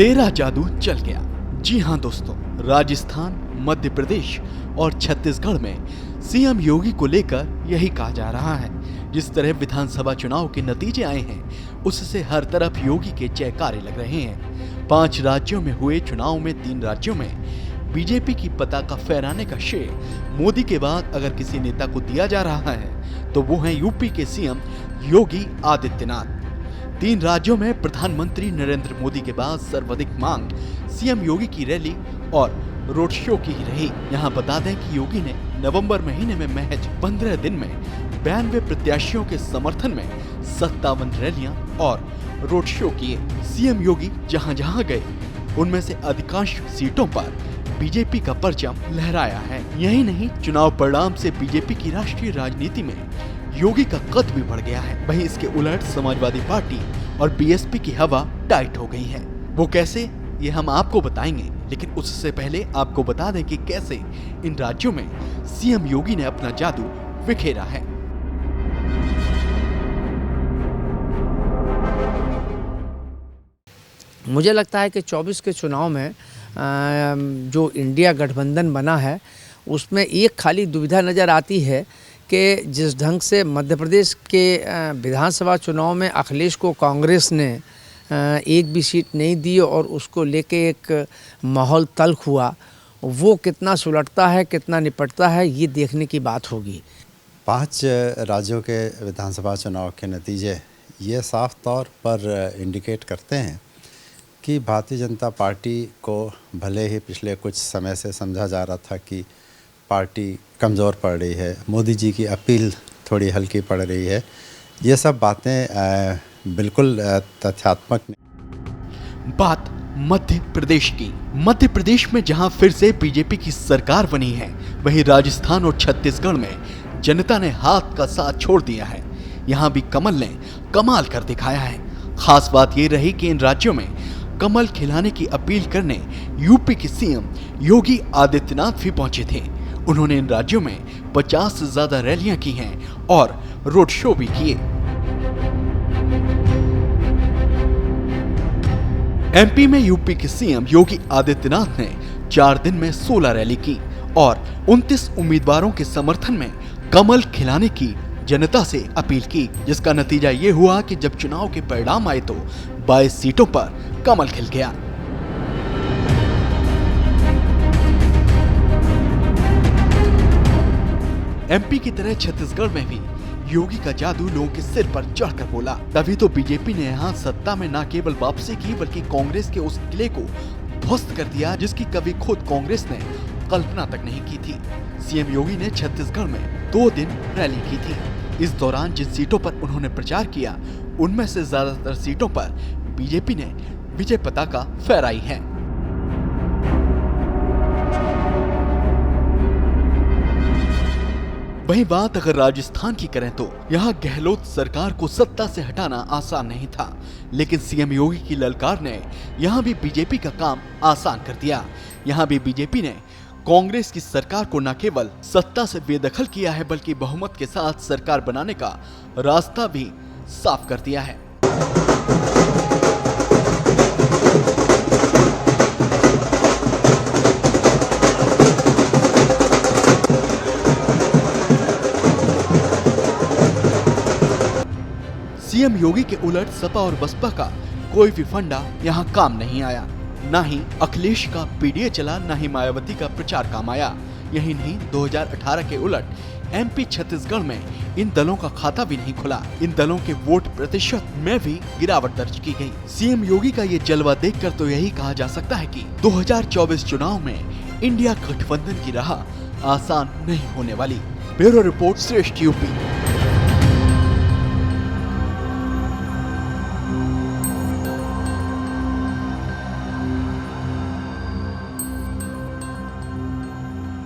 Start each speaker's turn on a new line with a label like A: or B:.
A: तेरा जादू चल गया। जी हाँ दोस्तों, राजस्थान, मध्य प्रदेश और छत्तीसगढ़ में सीएम योगी को लेकर यही कहा जा रहा है। जिस तरह विधानसभा चुनाव के नतीजे आए हैं, उससे हर तरफ योगी के जयकारे लग रहे हैं। 5 राज्यों में हुए चुनाव में 3 राज्यों में बीजेपी की पताका फहराने का श्रेय मोदी के बाद अगर किसी नेता को दिया जा रहा है तो वो है यूपी के सीएम योगी आदित्यनाथ। 3 राज्यों में प्रधानमंत्री नरेंद्र मोदी के बाद सर्वाधिक मांग सीएम योगी की रैली और रोड शो की ही रही। यहाँ बता दें कि योगी ने नवंबर महीने में महज 15 दिन में 92 प्रत्याशियों के समर्थन में 57 रैलियां और रोड शो किए। सीएम योगी जहां जहां गए उनमें से अधिकांश सीटों पर बीजेपी का परचम लहराया है। यही नहीं, चुनाव परिणाम से बीजेपी की राष्ट्रीय राजनीति में योगी का कद भी बढ़ गया है। वहीं इसके उलट समाजवादी पार्टी और बीएसपी की हवा टाइट हो गई है। वो कैसे, ये हम आपको बताएंगे, लेकिन उससे पहले आपको बता दें कि कैसे इन राज्यों में सीएम योगी ने अपना जादू बिखेरा है।
B: मुझे लगता है कि 24 के चुनाव में जो इंडिया गठबंधन बना है उसमें एक खाली दुविधा नज़र आती है कि जिस ढंग से मध्य प्रदेश के विधानसभा चुनाव में अखिलेश को कांग्रेस ने एक भी सीट नहीं दी और उसको लेके एक माहौल तल्ख हुआ, वो कितना सुलटता है, कितना निपटता है, ये देखने की बात होगी।
C: 5 राज्यों के विधानसभा चुनाव के नतीजे ये साफ तौर पर इंडिकेट करते हैं कि भारतीय जनता पार्टी को भले ही पिछले कुछ समय से समझा जा रहा था कि पार्टी कमज़ोर पड़ रही है, मोदी जी की अपील थोड़ी हल्की पड़ रही है, ये सब बातें बिल्कुल तथ्यात्मक नहीं।
A: बात मध्य प्रदेश की। मध्य प्रदेश में जहां फिर से बीजेपी की सरकार बनी है, वहीं राजस्थान और छत्तीसगढ़ में जनता ने हाथ का साथ छोड़ दिया है। यहां भी कमल ने कमाल कर दिखाया है। खास बात ये रही कि इन राज्यों में कमल खिलाने की अपील करने यूपी के सीएम योगी आदित्यनाथ भी पहुंचे थे। उन्होंने इन राज्यों में 50 से ज्यादा रैलियां की हैं और रोड शो भी किए। एमपी में यूपी के सीएम योगी आदित्यनाथ ने 4 दिन में 16 रैली की और 29 उम्मीदवारों के समर्थन में कमल खिलाने की जनता से अपील की, जिसका नतीजा ये हुआ कि जब चुनाव के परिणाम आए तो 22 सीटों पर कमल खिल गया। एमपी की तरह छत्तीसगढ़ में भी योगी का जादू लोगों के सिर पर चढ़कर बोला। तभी तो बीजेपी ने यहाँ सत्ता में न केवल वापसी की बल्कि कांग्रेस के उस किले को ध्वस्त कर दिया जिसकी कभी खुद कांग्रेस ने कल्पना तक नहीं की थी। सीएम योगी ने छत्तीसगढ़ में 2 दिन रैली की थी। इस दौरान जिन सीटों पर उन्होंने प्रचार किया उनमें से ज्यादातर सीटों पर बीजेपी ने विजय पताका फहराई है। वहीं बात अगर राजस्थान की करें तो यहाँ गहलोत सरकार को सत्ता से हटाना आसान नहीं था, लेकिन सीएम योगी की ललकार ने यहाँ भी बीजेपी का काम आसान कर दिया। यहाँ भी बीजेपी ने कांग्रेस की सरकार को न केवल सत्ता से बेदखल किया है बल्कि बहुमत के साथ सरकार बनाने का रास्ता भी साफ कर दिया है। सीएम योगी के उलट सपा और बसपा का कोई भी फंडा यहाँ काम नहीं आया। न ही अखिलेश का पीडीए चला, न ही मायावती का प्रचार काम आया। यही नहीं, 2018 के उलट एमपी छत्तीसगढ़ में इन दलों का खाता भी नहीं खुला। इन दलों के वोट प्रतिशत में भी गिरावट दर्ज की गई। सीएम योगी का ये जलवा देखकर तो यही कहा जा सकता है कि 2024 चुनाव में इंडिया गठबंधन की राह आसान नहीं होने वाली। ब्यूरो रिपोर्ट, श्रेष्ठ यूपी।